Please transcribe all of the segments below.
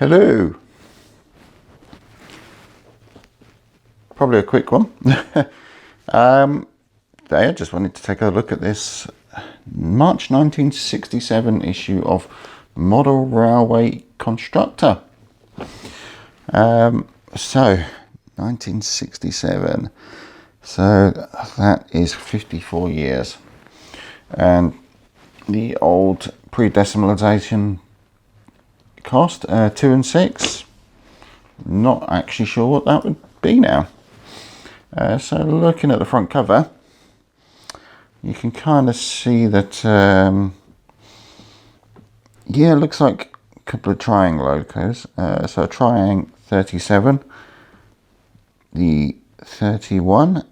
Hello. Probably a quick one. Today I just wanted to take a look at this March 1967 issue of Model Railway Constructor. So 1967, so that is 54 years, and the old pre-decimalisation cost 2 and 6. Not actually sure what that would be now. So looking at the front cover, you can kind of see that yeah, it looks like a couple of Triang logos. So a Triang 37, the 31,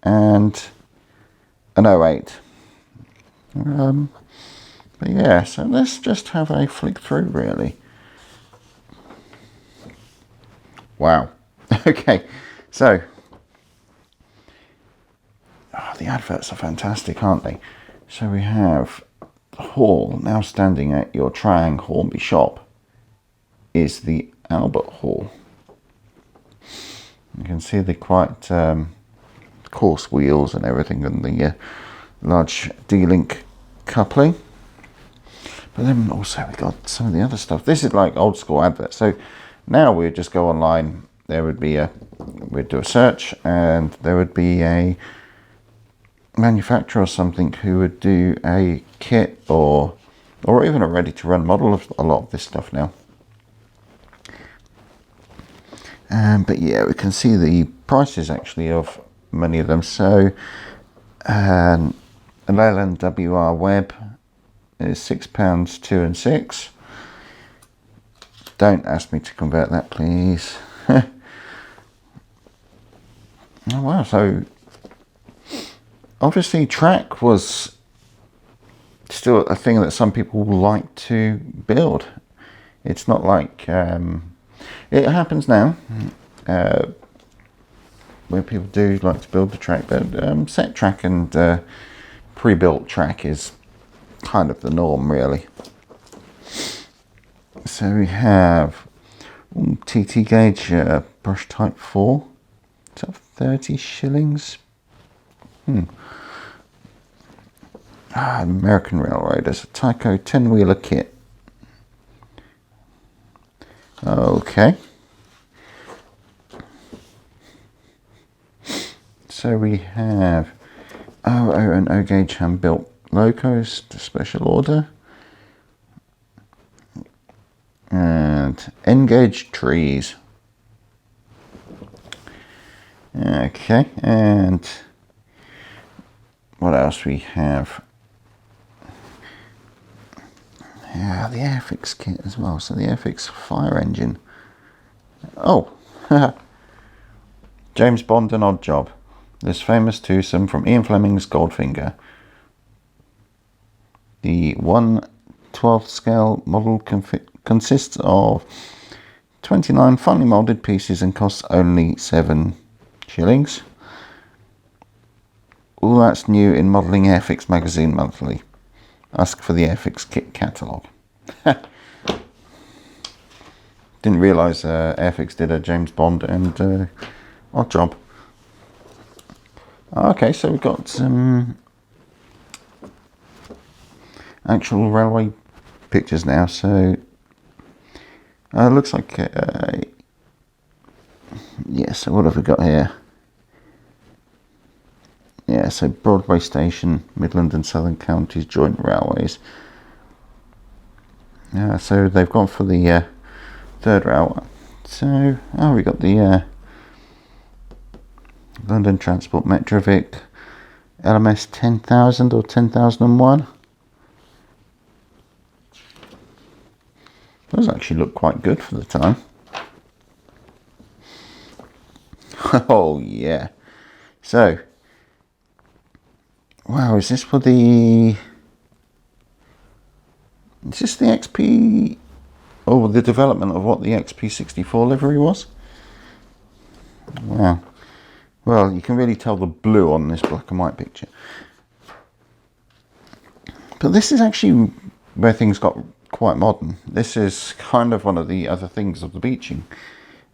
and an 08. But yeah, so let's just have a flick through really. Wow. Okay, so the adverts are fantastic, aren't they? So we have the hall now standing at your Triang Hornby shop is the Albert Hall. You can see the quite coarse wheels and everything, and the large D-link coupling. But then also we got some of the other stuff. This is like old school adverts. So now we'd just go online. There would be we'd do a search, and there would be a manufacturer or something who would do a kit or even a ready-to-run model of a lot of this stuff now. But yeah, we can see the prices actually of many of them. So an Leyland WR Web is £6, 2 and 6. Don't ask me to convert that, please. Oh wow, so obviously track was still a thing that some people like to build. It's not like it happens now where people do like to build the track, but set track and pre-built track is kind of the norm really. So we have TT gauge brush type 4. Is that 30 shillings? American Railroaders, a Tyco 10-wheeler kit. Okay. So we have OO and O gauge hand built locos to special order. And N gauge trees. Okay, and what else we have? Yeah, the Airfix Kit as well. So the Airfix fire engine. Oh, James Bond and Odd Job. This famous twosome from Ian Fleming's Goldfinger. The 1/12 scale model consists of 29 finely moulded pieces and costs only 7 shillings. All that's new in Modelling Airfix magazine monthly. Ask for the Airfix Kit catalogue. Didn't realise Airfix did a James Bond and Odd Job. Okay, so we've got some actual railway pictures now. So looks like yeah, so what have we got here? Yeah, so Broadway Station, Midland and Southern Counties Joint Railways. So they've gone for the third railway. So, we got the London Transport Metrovic LMS 10,000 or 10,001. Those actually look quite good for the time. Oh yeah. So, wow, is this for the... Is this the XP... Oh, the development of what the XP64 livery was? Wow. Well, you can really tell the blue on this black and white picture. But this is actually where things got quite modern. This is kind of one of the other things of the Beeching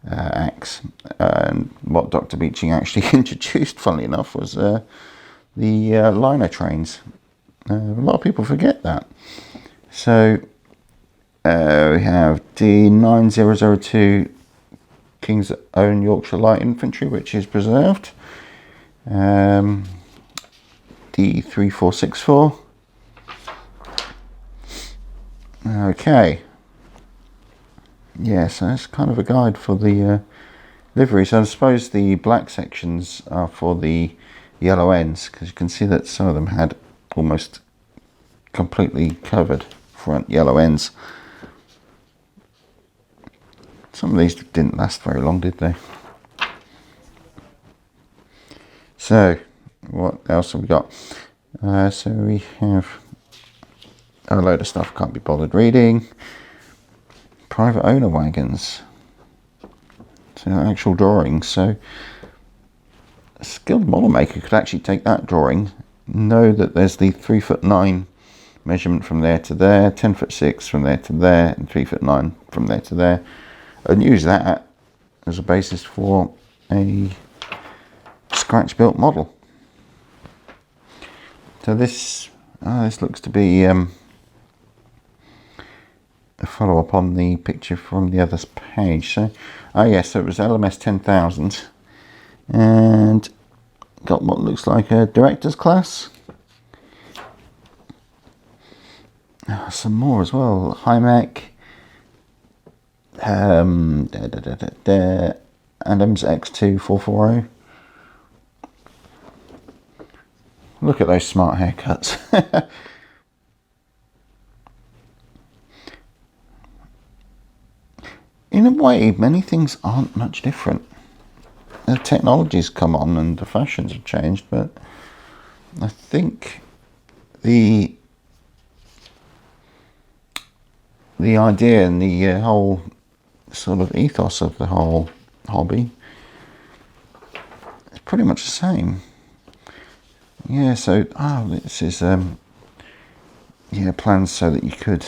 axe, and what Dr. Beeching actually introduced, funnily enough, was the liner trains. A lot of people forget that. So we have D9002 King's Own Yorkshire Light Infantry, which is preserved. D3464. Okay. Yeah, so that's kind of a guide for the livery. So I suppose the black sections are for the yellow ends, because you can see that some of them had almost completely covered front yellow ends. Some of these didn't last very long, did they? So what else have we got? So we have a load of stuff can't be bothered reading. Private owner wagons. So actual drawings. So a skilled model maker could actually take that drawing, know that there's the 3'9" measurement from there to there, 10'6" from there to there, and 3'9" from there to there, and use that as a basis for a scratch built model. So this looks to be a follow up on the picture from the other page. So yes, so it was LMS 10,000 and got what looks like a director's class. Some more as well. HIMAC, and MX2 440. Look at those smart haircuts. In a way, many things aren't much different. The technology's come on and the fashions have changed, but I think the idea and the whole sort of ethos of the whole hobby is pretty much the same. Yeah, so this is plans so that you could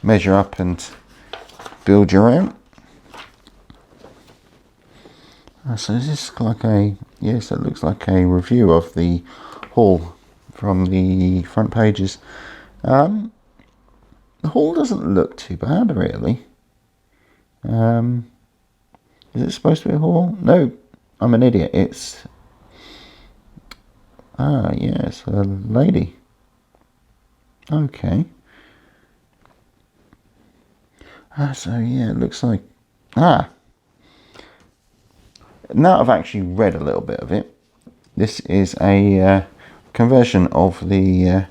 measure up and build your own. So this is like it looks like a review of the hall from the front pages. The hall doesn't look too bad, really. Is it supposed to be a hall? No, I'm an idiot. It's it's a lady. Okay. So yeah, it looks like now I've actually read a little bit of it. This is a conversion of the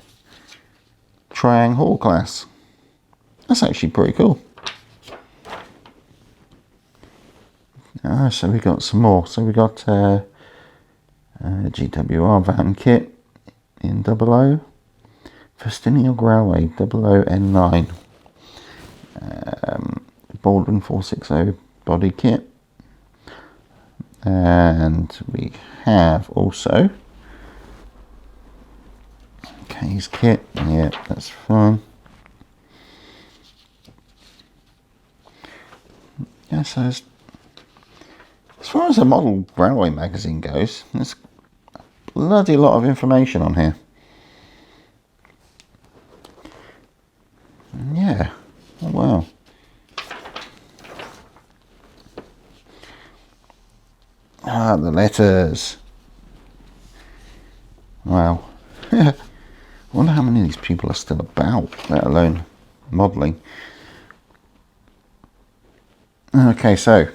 Triang Hall class. That's actually pretty cool. So we got some more. So we got GWR van kit in 00, Festinial Railway 00N9, Baldwin 460 body kit, and we have also K's kit. Yeah, that's fine. Yeah, so as far as a model railway magazine goes, there's a bloody lot of information on here. Yeah, oh wow. The letters. Wow. I wonder how many of these people are still about, let alone modelling. Okay, so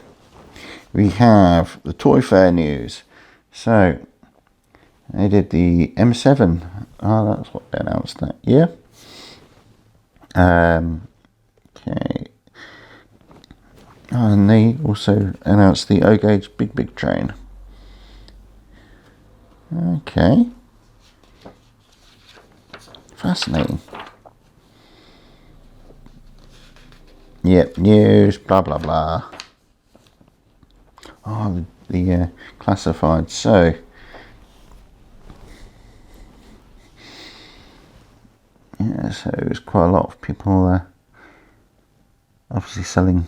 we have the Toy Fair news. So they did the M7. That's what they announced that year. Okay. And they also announced the O-Gauge Big train. Okay. Fascinating. Yep, news, blah blah blah. The classified. So Yeah, so there's quite a lot of people obviously selling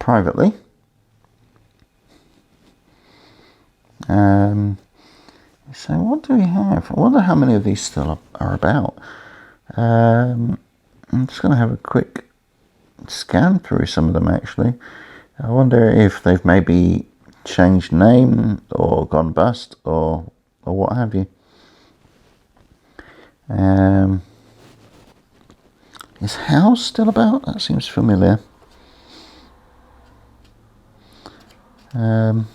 privately. So what do we have? I wonder how many of these still are about. I'm just going to have a quick scan through some of them actually. I wonder if they've maybe changed name or gone bust or what have you. Is House still about? That seems familiar. Not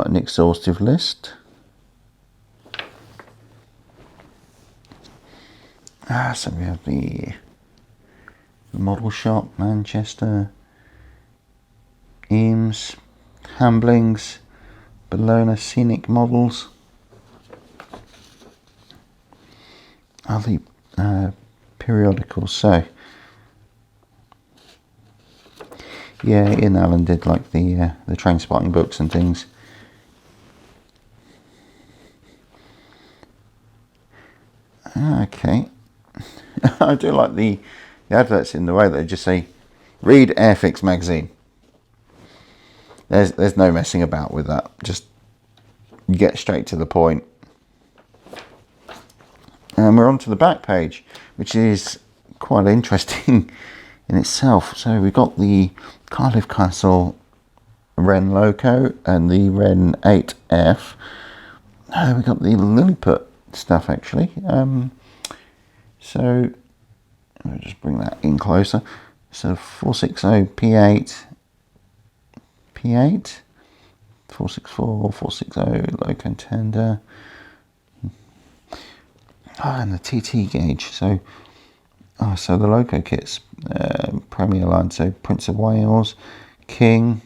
an exhaustive list. So we have the Model Shop, Manchester, Eames, Hamblings, Bologna Scenic Models. Other periodicals. So yeah, Ian Allen did like the train spotting books and things. Okay. I do like the adverts in the way they just say, read Airfix magazine. There's no messing about with that. Just get straight to the point. And we're on to the back page, which is quite interesting in itself. So we've got the Cardiff Castle Wren loco and the Wren 8F. We've got the Lilliput stuff actually. So I'll just bring that in closer. So 460 P8, 464, 460 loco tender. And the TT gauge. So the loco kits, Premier line. So Prince of Wales, King,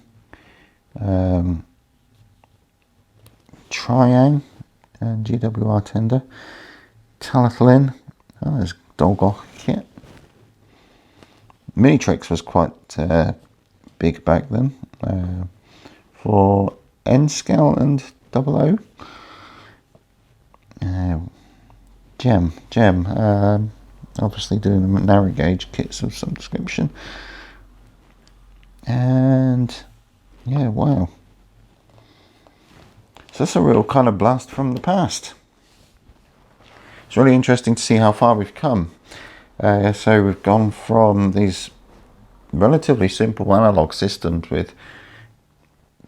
Triang, and GWR tender. Talathlin. There's Dolgoch kit. Minitrix was quite big back then. For N-Scale and 00. Gem, obviously doing the narrow gauge kits of some description. And yeah, wow. So that's a real kind of blast from the past. It's really interesting to see how far we've come. So we've gone from these relatively simple analog systems with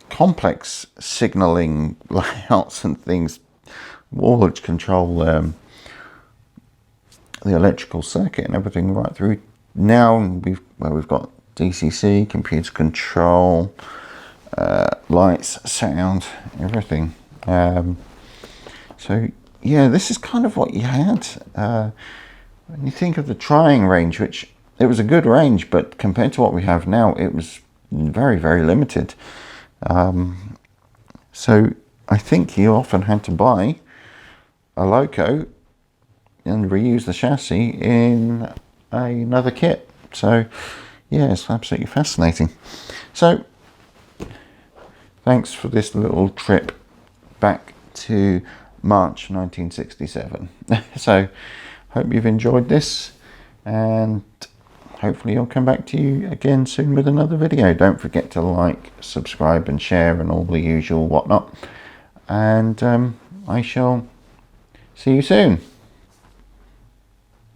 complex signaling layouts and things, voltage control, the electrical circuit and everything right through. Now we've got DCC, computer control, lights, sound, everything. So yeah, this is kind of what you had. When you think of the Triang range, which it was a good range, but compared to what we have now, it was very, very limited. So I think you often had to buy a loco and reuse the chassis in another kit. So yeah, it's absolutely fascinating. So thanks for this little trip back to March 1967. So hope you've enjoyed this, and hopefully I'll come back to you again soon with another video. Don't forget to like, subscribe and share and all the usual whatnot, and I shall see you soon.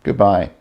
Goodbye.